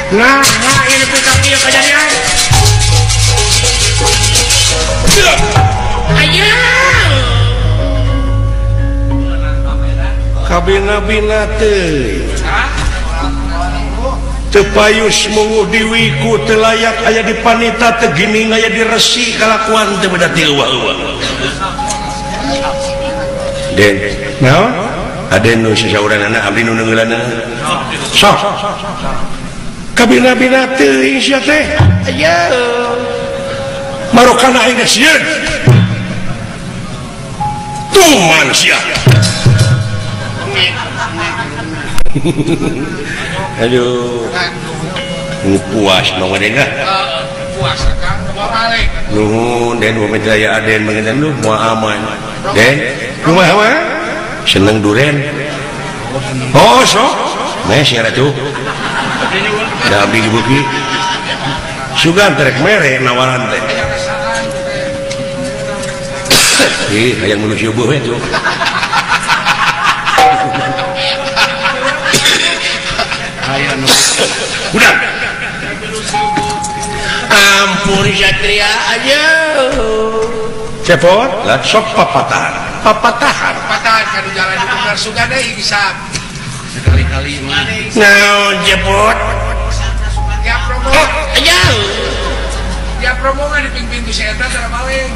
Nah, ini pikir kejadian. Ayo. Kabina-bina teh. Tepayus mungu diwiku telayak aya di panita tegini aya di resi kalakuan teu beda ti eueuh. Den, naon? Aden nu sasauranana abdi nu neungeulana. Sok. Kabina-bina teuing sia teh. Aya. Marokana aing sieun. Tuman sia. Aduh, ini puas mau ngadeng kah? Puas kang, mau balik. Nuhun, den mau menjaya aden mengenai lu mau aman. Den, rumah apa? Seneng duren. Oh sok, mes ya ratu. Dah abdi buki. Sugan terek mere nawaran teh. Ih, hayang menuju buh itu. Udah. Ampun Satria aja. Cepot, lah sok papatahan. Papatahan kan jalan di benar suga deui bisa. Sekali-kali mah. Naon cepot? Ya promo. Aja. Ya promo mah di pintu saya eta tara maling.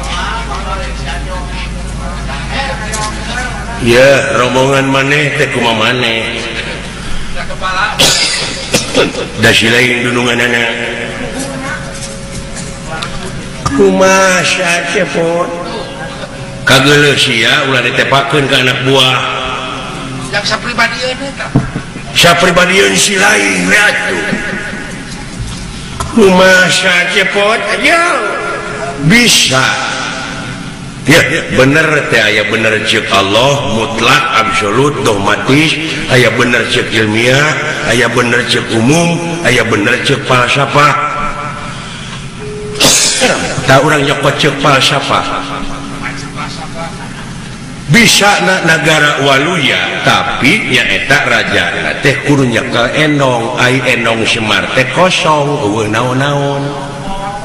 Ya, rombongan maneh teh kumaha maneh? Da kepala. Da silain dununganana. Kumaha cepot? Kageuleuh sia ulah ditepakeun ka anak buah. Yang sapribadieun eta. Sapribadieun si lain we atuh. Kumaha cepot? Ayo. Bisa. Ya, bener teh aya bener ceuk Allah mutlak absolut dogmatis, aya bener ceuk ilmiah, aya bener ceuk umum, aya bener ceuk falsafah. Da urang nyokot ceuk falsafah. Bisa negara waluya tapi nya eta rajana teh kudu nyekel endong, ai endong Semar teh kosong eueuh naon-naon.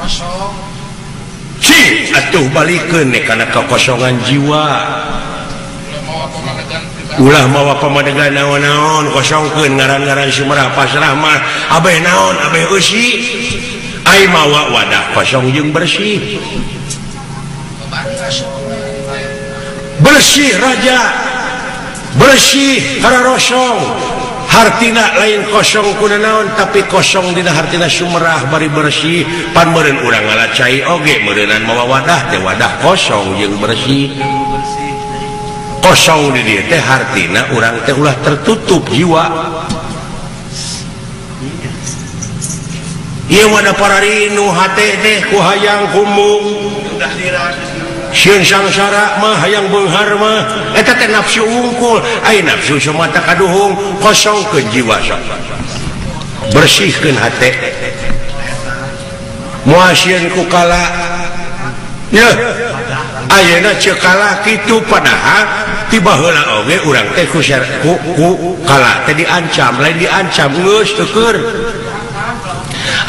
Kosong. Si atuh balikeun kana kekosongan jiwa. Ulah mawa pamadegan naon-naon kosongkeun ngaran-ngaran Sumerah pasrah mah abeh naon abeh eusi. Ai mawa wadah kosong jeung bersih. Bersih raja. Bersih hararosong. Hartina lain kosong kuna naon tapi kosong dina hartina Sumerah bari bersih pan meureun urang ngalacai oge meureunan mawa wadah teh wadah kosong jeung bersih. Kosong di dieu teh hartina urang teh ulah tertutup jiwa. Ieu wadah pararinu hate teh ku hayang kumbung. Sieun sangsara mah hayang beunghar mah eta teh nafsu unggul ai nafsu sumata kaduhung kosongkeun jiwa sok bersihkeun hate moal sieun ku kala ya ayeuna ceuk kala kitu padahal tiba heula oge urang teh ku kala teh diancam lain diancam geus teu keur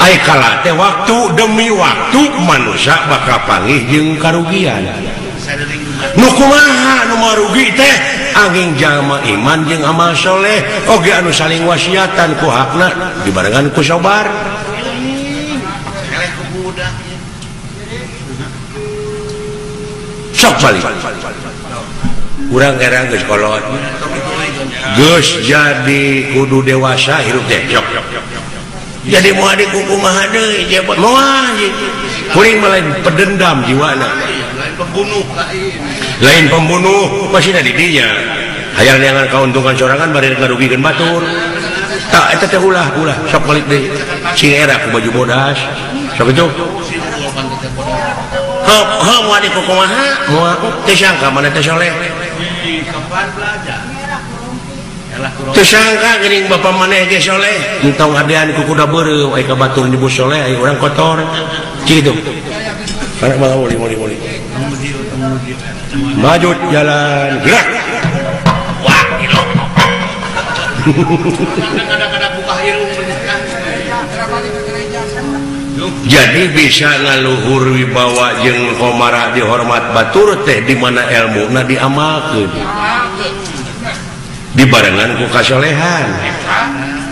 ai kala teh waktu demi waktu manusia bakal panggih jeung karugian. Nu kumaha nu marugi teh angin jalma iman jeung amal soleh oge anu saling wasiatan ku hakna dibarengan ku sabar. Sok balik. Urang erang geus kolot. Geus jadi kudu dewasa hirup teh. Jadi mau adik kumaha deui jebot moal kuring lain pedendam jiwana lain pembunuh masih di dinya hayang neangan kauntungan sorangan bari ngarugikeun batur tak eta teh ulah sok balik deui sing era ku baju bodas sok itu ha mau adik kumaha moal teh sangka mana teh soleh kapan belajar tersangka geuning bapa maneh ge soleh entong adean ku kuda beureuh aya ka batur nyebut soleh aya urang kotor kitu anak mah muli maju jalan gerak wah gilo kada buka irung jadi bisa ngaluhur wibawa jeung komara dihormat batur teh di mana ilmuna diamalkeun dibarengan ku kasolehan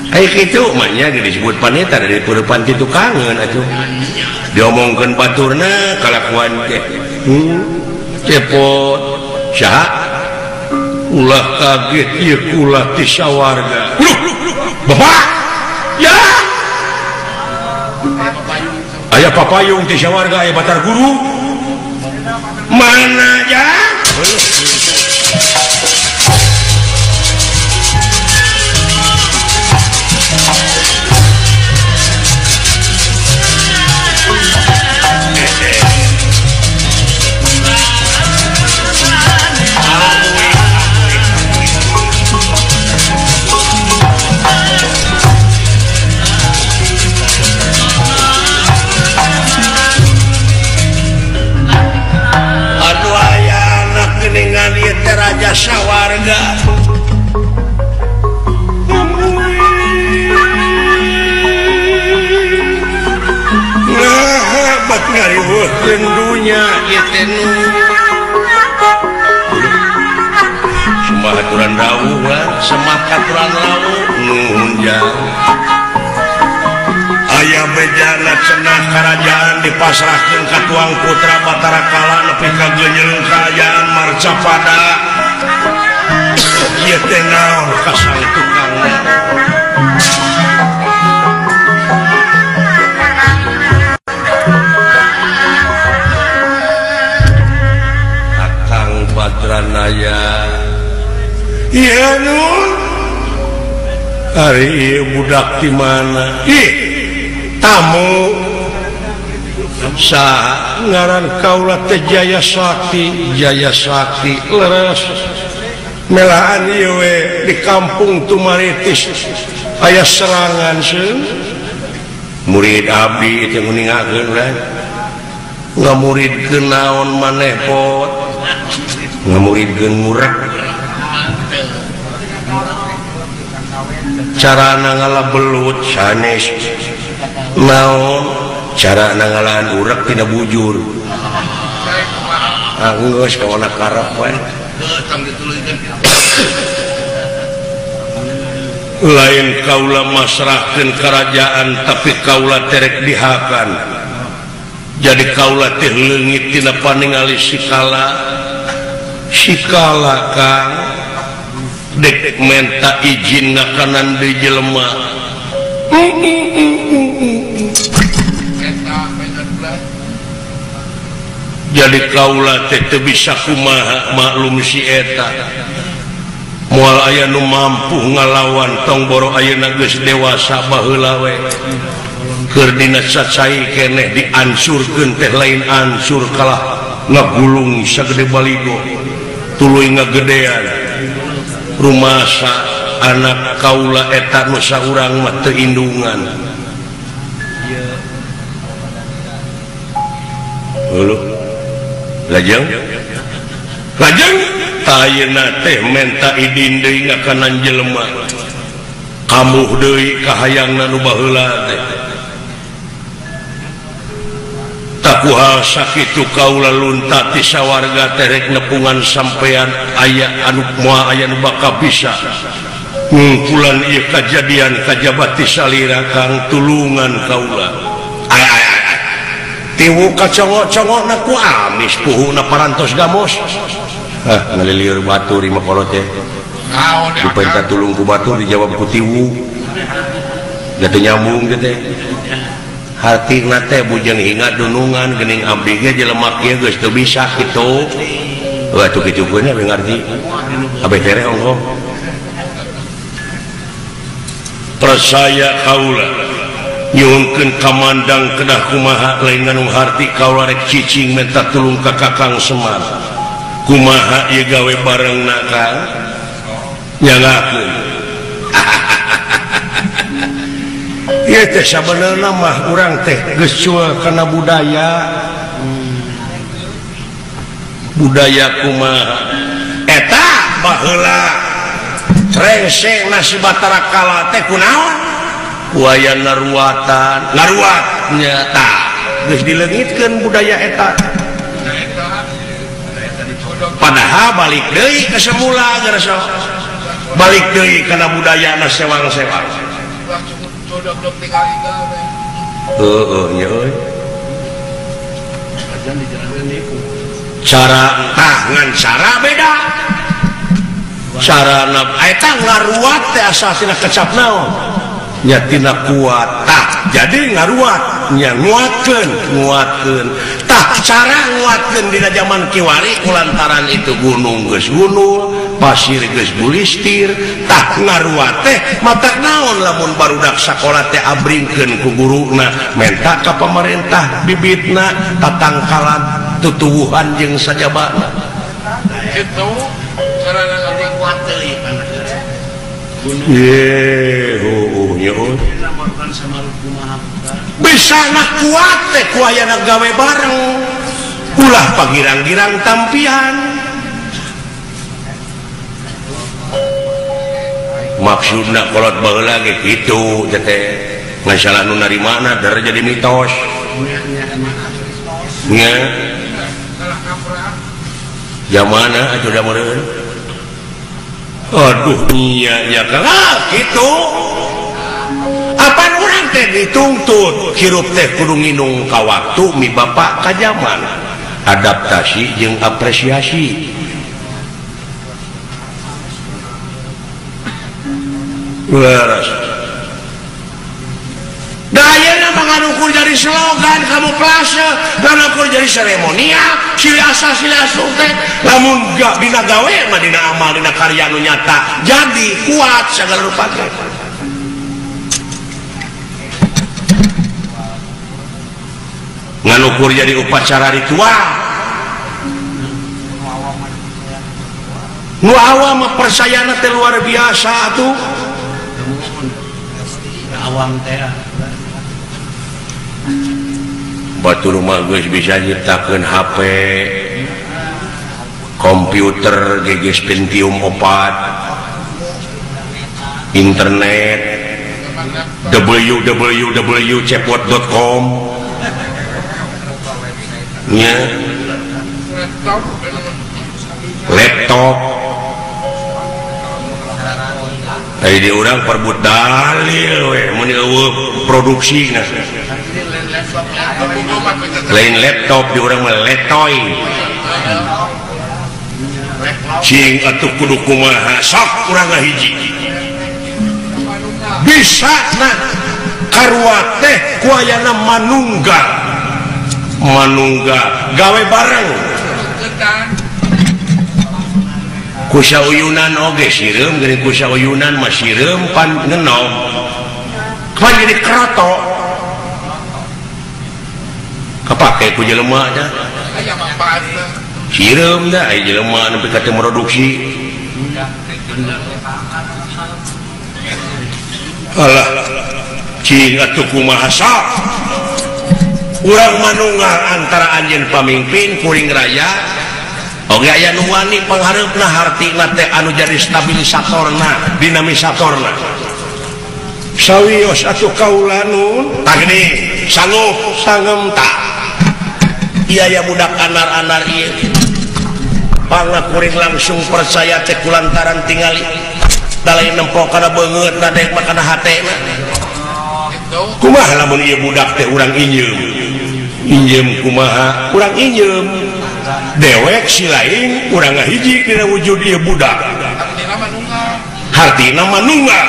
kitu manya disebut paneta dari kurupan kitu kangen atuh diomongkeun baturna kalakuan teh cepot saha ulah kaget ieu ulah ti sawarga bapak ya aya papayung ti sawarga aya batar guru mana ya Raja sawarga hebat ngariweuhkeun dunya ieu teh semah aturan rawuh semah aturan rawuh nuhun jang aya bejana cenah kerajaan dipasrahkeun ka tuang putra Batara Kala nepi ka geunyeung kerajaan Marcapada ieu teh naon ka sang tukangna Kakang Badranaya ieu nun ari ieu budak di mana tamu sa ngaran kaula teh Jaya Sakti leres melaan ieu we di kampung Tumaritis aya serangan seun murid abdi teh nguningakeun lah ngamuridkeun naon maneh pot ngamuridkeun murah carana ngalabelut sanes naon cara nangalaan urak tina bujur geus kawana karep we lain kaula masrahkeun kerajaan tapi kaula terek dihakan jadi kaula teh leungit tina paningali sikala kang dek menta izin ngakanan deui jelema jadi kaula teh teu bisa kumaha maklum si eta moal aya nu mampu ngalawan tong boro ayeuna geus dewasa baheula we keur dina cacai keneh diansurkeun teh lain ansur kalah ngagulung sagede baligo tuluy ngagedean rumasa anak kaula eta nu saurang mah teu indungan lajeng ayeuna teh menta idin deui ngakanan jelema kamuh deui ka hayangna nu baheula teh takuha sakitu kaula lunta ti sawarga terek nepungan sampean aya anu moal aya nu bakal bisa ngungkulan ieu kajadian kajabati salira kang tulungan kaula tiwu kacongok-congokna ku amis puhuna parantos gamos ngalilieur batur imah kolot teh dipenta tulung ku batur dijawab ku tiwu da teu nyambung teh hatina teh bujang hinga dunungan geuning abdi ge jelema kieu geus teu bisa kitu atuh kitu geuna we ngarti abeh tere ongko persaya kaula nyuhunkeun kamandang kedah kumaha lain nganu harti kaula rek cicing minta tulung ka Kakang Semar kumaha ieu gawe bareungna Kang nyangakeun ieu teh sabenerna mah urang teh geus cuel kana budaya kumaha eta baheula rengseng nasi Batara Kala teh kunaon buaya naruatan ngaruatnya tak geus dilengitkeun budaya eta padahal balik deui ke semula gerasa balik deui kana budayana sewang-sewang nya cara ngan cara beda cara eta ngaruat teh asasna kecap naon nya tina kuat tak jadi ngaruat nya nguatkeun tak cara nguatkeun dina zaman kiwari kulantaran itu gunung geus gunul pasir geus bulistir tak ngaruat teh matak naon lamun barudak sakola teh abringkeun ku guruna menta ka pamarentah bibitna tatangkalan tutuwuhan jeung sajabana kitu carana nguat teuing bisa nak kuat teh kuayana gawe bareng ulah pagirang-girang tampian maksudna kolot baheula ge kitu teh masalah nu narimana dar jadi mitos nya zamana atuh da meureun aduh nya gitu apa orang teh dituntut hirup teh kudu nginung ka waktu mi bapak ka zaman adaptasi jeung apresiasi leres dayana mangarukur jadi slogan kamu plase ngarukur jadi seremonial ciri asa ciri asuh teh lamun gak dina gawe mah dina amal dina karya nu nyata jadi kuat segala rupa teh nganukur jadi upacara ritual nu awam persayana teh luar biasa atuh awam teh batur mah geus bisa nyiptakeun HP komputer geges Pentium 4 internet www.cepot.com nya laptop tadi di urang perbut dalil we mun eueuh produksina lain laptop di urang mah letoy cing atuh kudu kumaha sok urang ngahiji bisa na karua teh kuayana manunggal gawe bareng kusauyunan oge sireum geuning kusauyunan mah sireum pan ngenom pan jadi kroto kapake ku jelema da aya manfaatna sireum da aya jelema nepi ka teu produksi alah cing atuh kumaha sok urang manunggal antara anjeun pamimpin kuring raya oge aya nu wani panghareupna hartina teh anu jadi stabilisatorna dinamisatorna sawios atuh kaulanun tah gini sanggup sangem tak ieu aya budak anar-anar ieu pangna kuring langsung percaya teh kulantaran tingali dalai nempo kana beungeut na dek kana hatena kumaha lamun ieu budak teh urang injeum kumaha urang injeum dewek si lain urang ngahiji dina wujud ieu budak hartina manunggal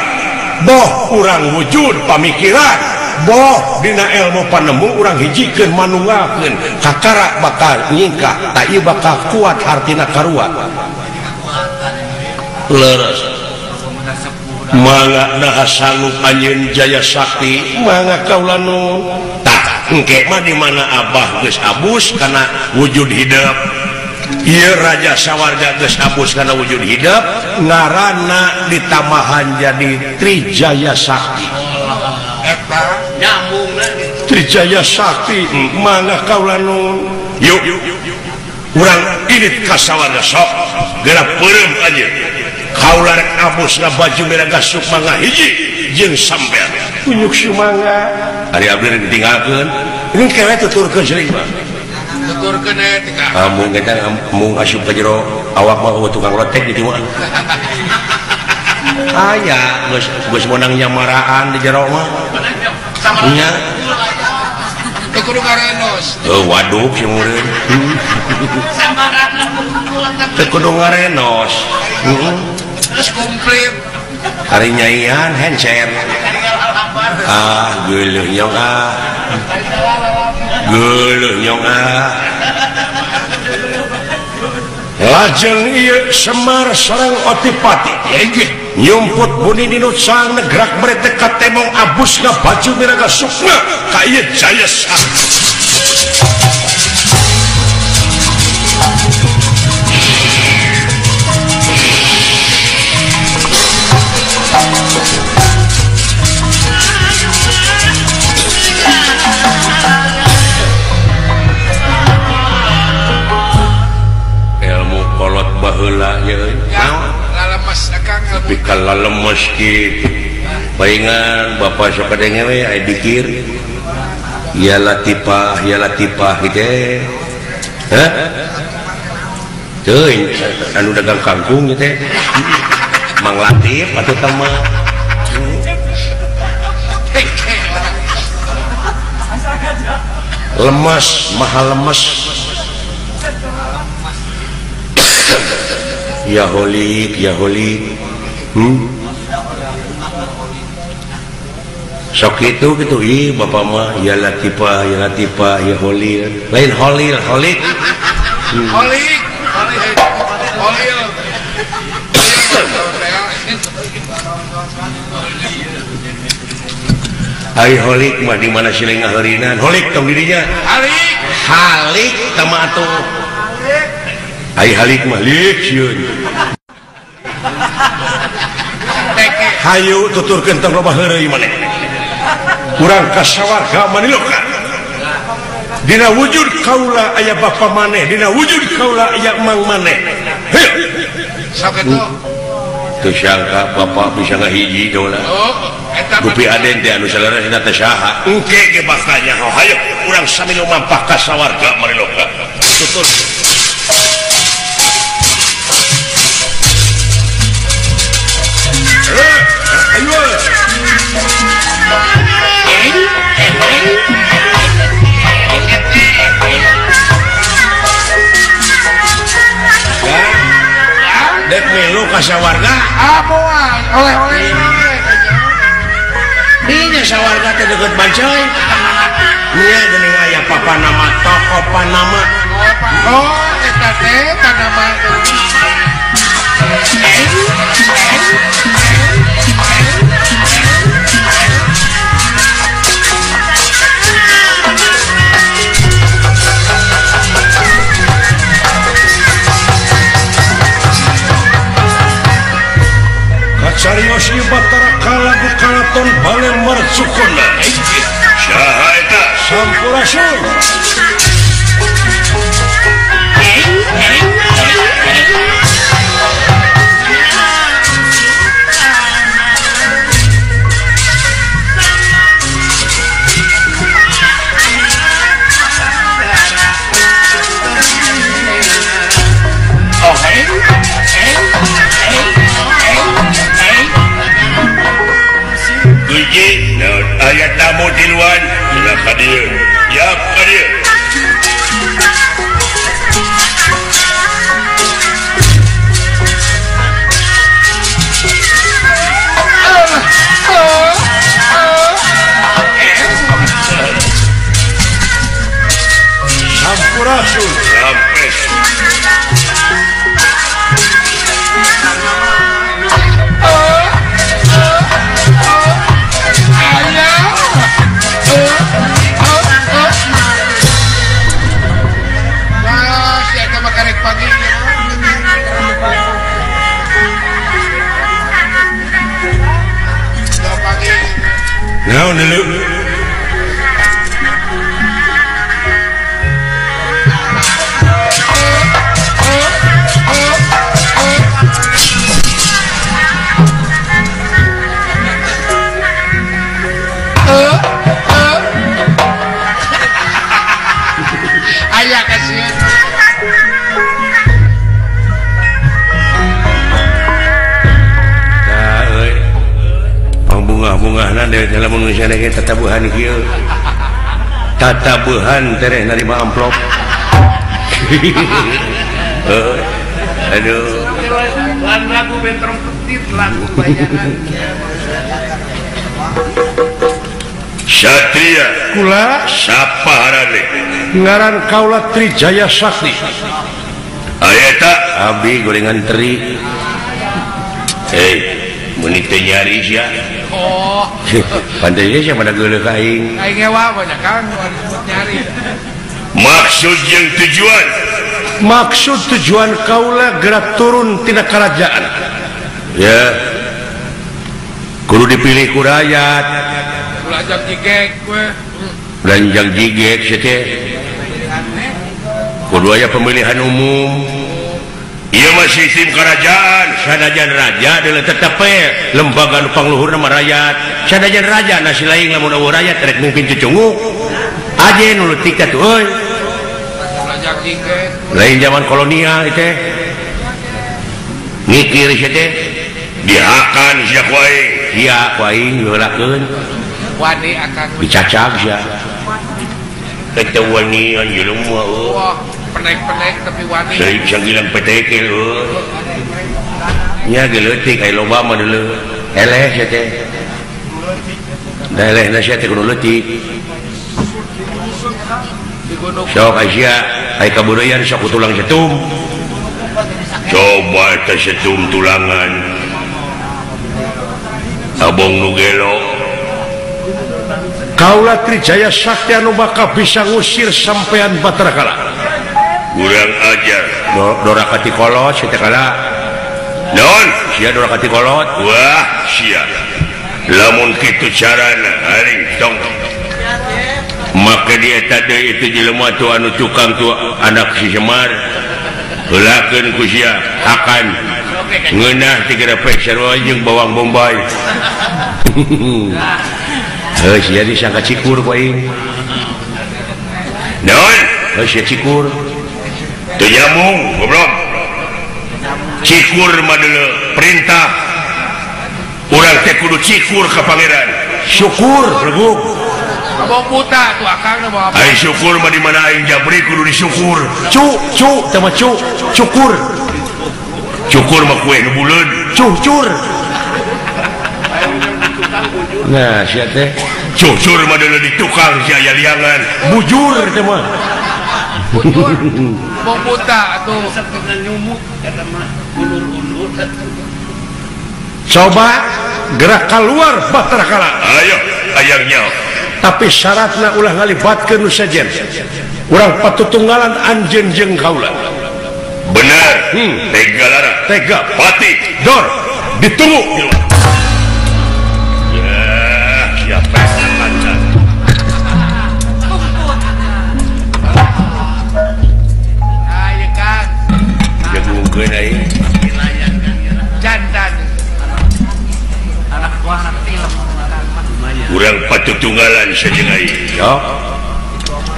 boh urang wujud pamikiran boh dina ilmu panemu urang hijikeun manunggalkeun kakara bakal nyingkah ta ieu bakal kuat hartina karuat leres mangga nah sanggup anjeun jaya sakti mangga kaulanu tak engke mah di mana abah geus abus kana wujud hidup ieu raja sawarga geus abus kana wujud hidup ngaranna ditamahan jadi Trijaya Sakti eta nyambungna Trijaya Sakti mangga kaulanu yuk urang irit ka sawarga sok geura peureum anjeun kaulah rek abus na baju merah gasuk mangga hiji jeung sampean Punyuk sumangga. Ari abdi ditinggalkeun. Ini kewe tuturkeun seuing mah. Tuturkeun tinggal. Mung eta mung asup ka jero awak mah tukang lotek di mah. Aya geus meunang nyamaraan di jero mah. Nya. Teu kudu ngarenos. Waduh si mureun. Teu kudu ngarenos. Terus komplit. Hari nyaian hancer. Geuleuh nyong geuleuh nyong lajeng ieu Semar sareng Otipati nyumput buni dinu sang negrak merete ka temong abusna baju miraga sukna ka ieu Jayasa. Tapi kalau lemes gitu palingan bapak sok kadenge we aya dikir ya latifah gitu teuing anu dagang kangkung gitu Mang Latif atuh tama lemes mahal lemes ya holik sok itu gitu bapak mah ya latifah ya holik lain holik holik ai holik mah di mana sileng ngaheurinan holik tong dirinya halik tama atuh ai halik mah lik sieun hayu tuturkeun tong loba heureuy maneh urang kasawarga maniloka dina wujud kaula aya bapa maneh dina wujud kaula aya mang maneh heuh sakitu teu sangka bapa bisa ngahiji dola gupi aden teh anu salaresna teh saha engke ge bakanya hayu urang sami nu mampah kasawarga maniloka tutur dek melu kasawarga moal oleh-oleh dinya sawarga teh deukeut Bancoy nya geuning aya papa nama toko Panama eta teh Panama carios ieu batara kalagu kalaton bale marcukonna saha eta Sampurasun ayat tamu di luar sudah hadir ya hadir Sampurasun Rampes pagi tatabuhan kieu tatabuhan tereh narima amplop aduh lagu bentrong ketit lagu bayangan Satria kula sapaharane ngaran kaula Trijaya Sakti aya eta abdi gorengan teri meuni teh nyari sia oh pandai sia pada geuleuh ka aing ewa banyak Kang nyari maksud tujuan kaula gerak turun tina kerajaan ya kudu dipilih ku rakyat belanjang jigek we belanjang jigek teh kudu aya pemilihan umum ieu mah sistem kerajaan sanajan raja adalah tetep lembaga nu pangluhurna mah rakyat sanajan raja nasi lain lamun eueuh rakyat rek mimpin cucunguk aje nu leutik teh euy lain zaman kolonial itu mikir teh dihakan sia ku aing iya ku aing geulakeun wani akan dicacag sia eta wani anjeun mah wah penek-penek tapi wani seuing sanggilang petekel nya geleutik aya loba mah deuleu eleh sia teh da elehna sia teh kudu leutik sok Asia aya kabudayan sok tulang setum coba eta setum tulangan abong nu gelo kaula Trijaya Sakti anu bakal bisa ngusir sampean Batara Kala kurang ajar dorakati kolot sia teh kala naon sia dorakati kolot wah sia lamun kitu carana aring tong maka dia tadi itu jelema tu anu tukang tu anak si Semar heulakeun ku sia akan ngeunah 3 peser jeung bawang bombay heuh sia disangka cikur ku aing naon heuh sia cikur teu nyambung goblok cikur mah deuleu perintah urang teh kudu cikur ka pangeran syukur leguk abang buta tuh akang nama apa? Ayo syukur mah di mana aing jabri kudu disyukur. Tama cukur. Cukur mah kue nu buleud. Cucur. Nah, sia teh. Cucur mah deuleu di tukang sia aya liangan. Bujur teh mah. Abang buta atuh nyumuk eta mah ulur-ulur. Coba gerak keluar Batara Kala. Ayo, ayangnya. Tapi syaratna ulah ngalibatkeun nu sajen urang patutunggalan anjeun jeung kaula bener tega lara tega pati dor ditunggu ya siapa kancan ayo Kang jagungkeun ai jantan anak buah anak film urang patutunggalan sajen ai ya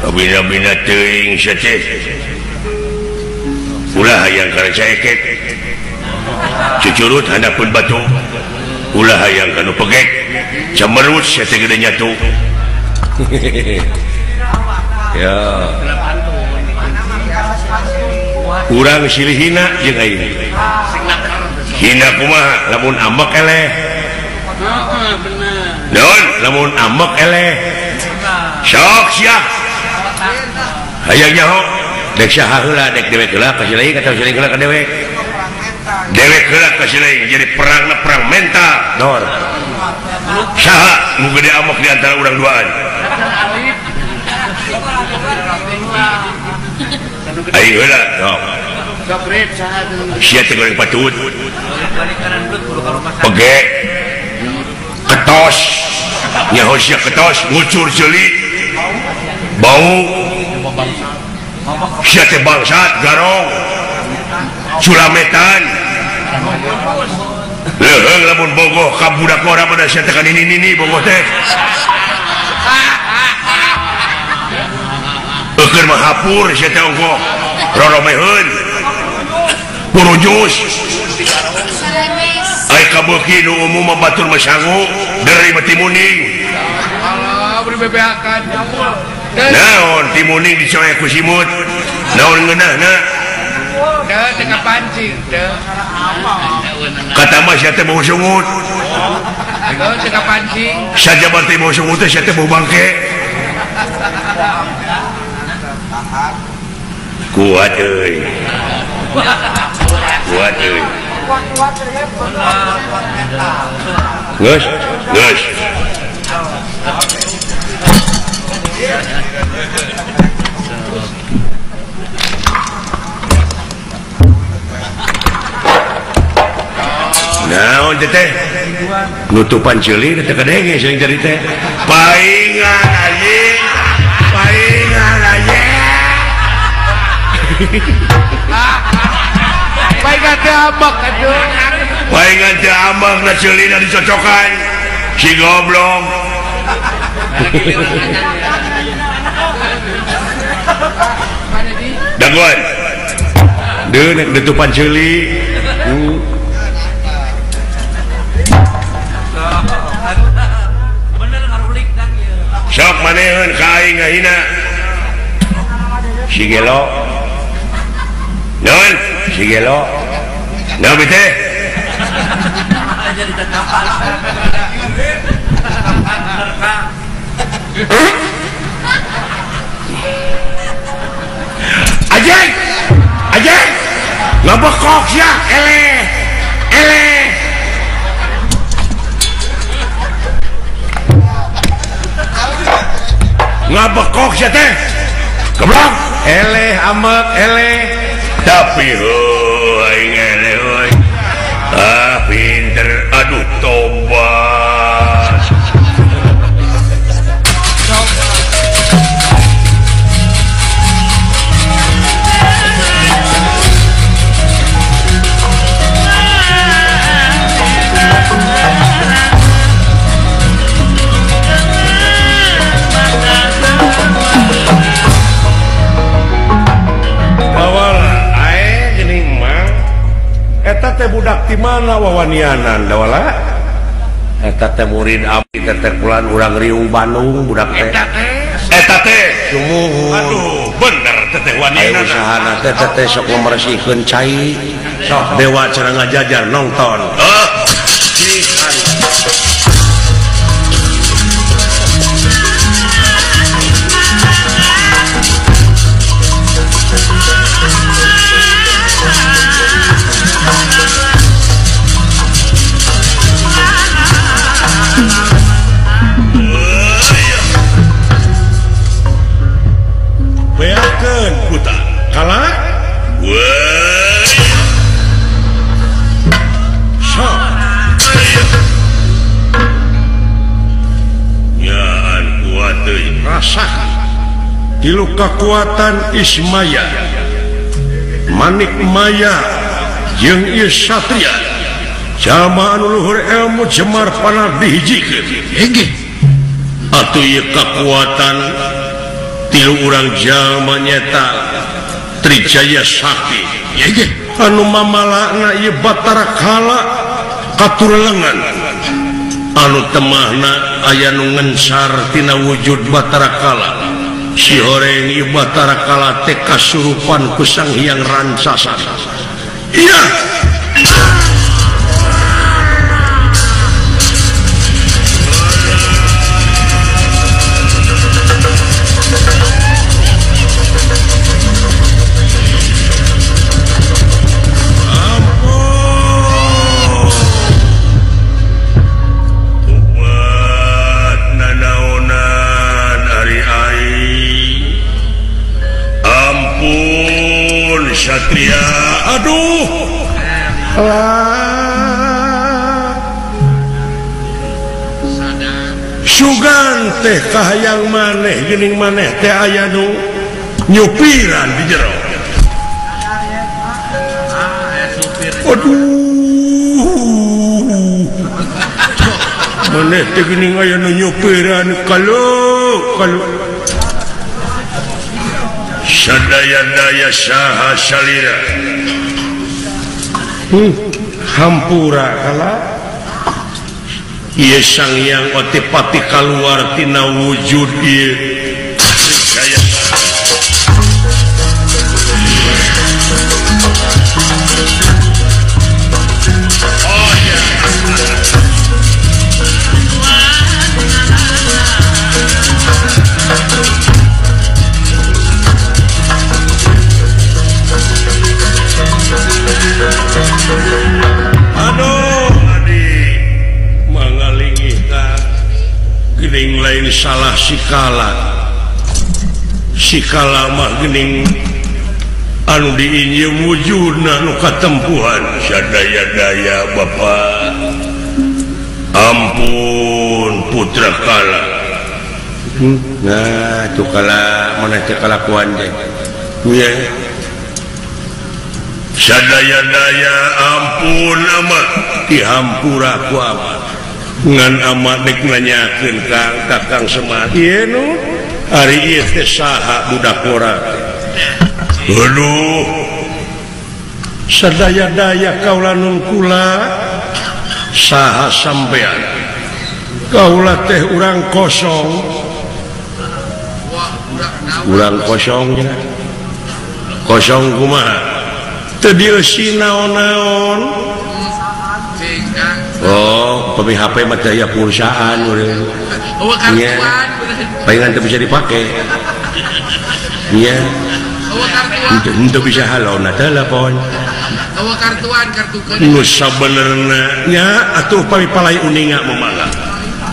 abina-bina teuing sia teh ulah hayang kana caeket cucurut handapun batu ulah hayang kana pegek camerut sia teh gede nyatu ya urang silih hina jeung aing hina kumaha lamun ambek eleh naon lamun ambek eleh sok sia hayang nyaho dek saha heula dek dewek heula ka si lain atawa si lain heula ka dewek dewek heula ka si lain jadi perangna perang mental dor saha nu gede amok di antara urang duaan aing heula sok sia teh goreng patut pege ketos nyaho sia ketos ngucur ceuli bau sia teh bangsat garong culametan leuheung lamun bogoh ka budak mora pada sia teh kanini bogoh teh eukeun mah hapur sia teh ongkoh roromeheun purujus ai kabeuki nu umum batur masangu dari mati muning dibebeakan. Naon timuning dicoek ku simut. Naon ngeunahna? Teu teu pancing teu. Kata mah sia teh bau sungut. Teu teu pancing. Sajabat teh bau sungut teh sia teh bau bangke. Kuat euy. Kuat euy. Geus, geus. Naon teh? Nutupan ceuli teh kadenge sing jadi teh. Paingan anjing. Paingan anjing. Paingan teh ambak atuh. Paingan teh ambak na ceulina dicocokan. Si goblok. Dangguan. Deu nek nutupan ceuli. Sok manehan ka aing ngahina. Si gelo. Naon? Si gelo. Naon bete? Ajeng! Ajeng! Ngabekok sia, eleh. Eleh. Ngabekok sia teh. Keblok. Eleh amek eleh. Tapi aing eleh euy. Ah pinter aduh tobat. Eta teh budak di mana wawanianan da wala? Eta teh murid abdi teh kulan urang riung Bandung budak teh. Eta teh sumuhun. Aduh, bener teh wanianan. Aya usahana teh sok meresihkeun cai. Sok dewa cenah ngajajar nonton. Beakeun puta kala weuy sok nyaan kuat teuing rasakan tilu kekuatan Ismaya Manik Maya jeung ieu satria jalma anu luhur ilmu Jemar Panah dihijikeun hege atuh ieu kekuatan tilu urang jalma nyata Trijaya Sakti anu mamalana ieu Batara Kala katurelengan anu temahna aya nu ngensar tina wujud Batara Kala si horeng ieu Batara Kala teh kasurupan ku Sang Hyang Ransasa iya Satria, aduh, sugan teh kahayang maneh, geuning maneh teh aya nu nyupiran di jero. Aduh, maneh teh geuning aya nu nyupiran kalau. Sadaya-daya saha salira hampura kala Ieu Sang Hyang Otepati kaluar tina wujud ieu. Lain salah sikala mah geuning anu diinjeu wujudna nu katempuhan sadaya-daya Bapak. Ampun putra kala. Nah tu kala mana teh kalakuan teh nya sadaya-daya ampun amat dihampura ku amat ngan amat dek nanyakeun Kang Kakang Semar ieu nu ari ieu teh saha budak ora teh. Aduh sadaya-daya kaula nun kula saha sampean kaula teh urang kosong kosong kumaha teu dieusi naon-naon. Oh, pemi HP mah daya pulsaan urang. Oh, kartuan. Palingan teu bisa dipake. Iya. Oh, kartuan. Henteu bisa halona telepon. Oh, kartuan kartukeun. Nu sabenerna nya atuh pami-palai uninga mamaga.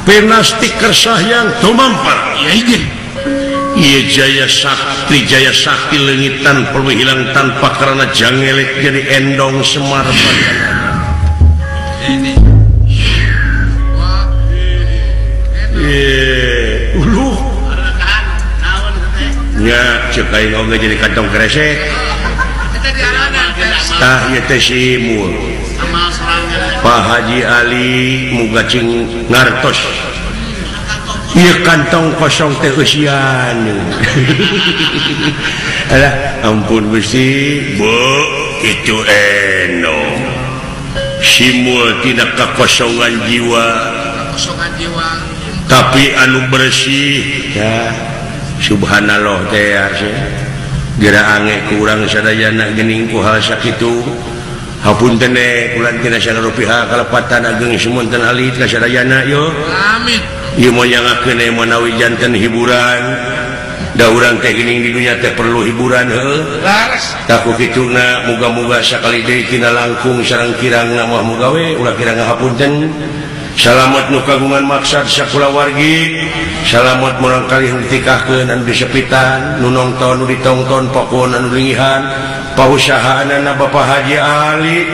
Pena stiker Sahyang tumampar. Iya ieu. Ieu jaya sakti leungitan perlu hilang tanpa karena jangelek jadi endong Semar Badana. Uluh nya cek aing oge jadi kantong kresek tah ieu teh simul Pak Haji Ali muga cing ngartos ieu kantong kosong teh eusian. Alah ampun Gusti Bu itu eno simul tidak kekosongan jiwa tapi anu bersih ya subhanallah teh geura ange ku urang sadayana geuning ku hal sakitu hapunten teh kula tina sarupiah kalepatan ageng semunten alit ka sadayana yo amin ieu moal nyangakeun manawi janten hiburan da urang teh geuning di dunya teh perlu hiburan heuh laras tah ku kituna muga-muga sakali deui tina langkung sareng kirangna mah muga we ulah kirang hapunten. Salamet nu kagungan maksad sakulawargi salamet murang kali hentikakeun anu disepitan nu nongton nu ditongton pokona anu lingihan pausahaanana Bapak Haji Ali